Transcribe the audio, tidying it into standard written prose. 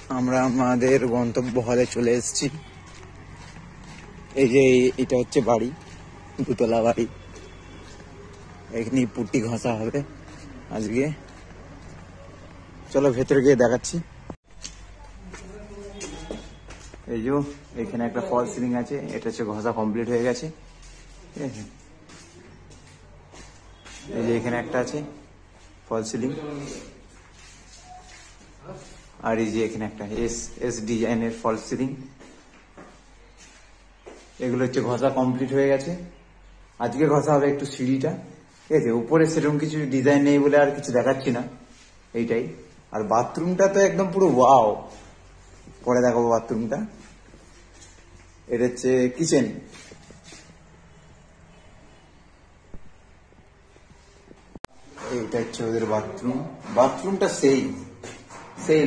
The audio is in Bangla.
আমরা আমাদের গন্তব্য হলে চলে এসেছি। এই যে এটা হচ্ছে বাড়ি, দুতলা বাড়ি। এখানে পুট্টি ঘষা হবে আজকে। চলো ভেতরে গিয়ে দেখাচ্ছি। এই যে এখানে একটা ফল সিলিং আছে, এটা হচ্ছে ঘষা কমপ্লিট হয়ে গেছে, ঠিক আছে। এই যে এখানে একটা আছে ফল সিলিং, আর এই যে এখানে একটা এস ডিজাইনের ফল সিলিং। এগুলো হচ্ছে ঘষা কমপ্লিট হয়ে গেছে। আজকে ঘষা হবে একটু সিঁড়িটা, ঠিক আছে। উপরে সেরকম কিছু ডিজাইন নেই বলে আর কিছু দেখাচ্ছি না, এইটাই। আর বাথরুমটা তো একদম পুরো ওয়াও, পরে দেখাবো বাথরুমটা। এটা হচ্ছে কিচেন। এইটা হচ্ছে ওদের বাথরুম। বাথরুমটা সেই সেই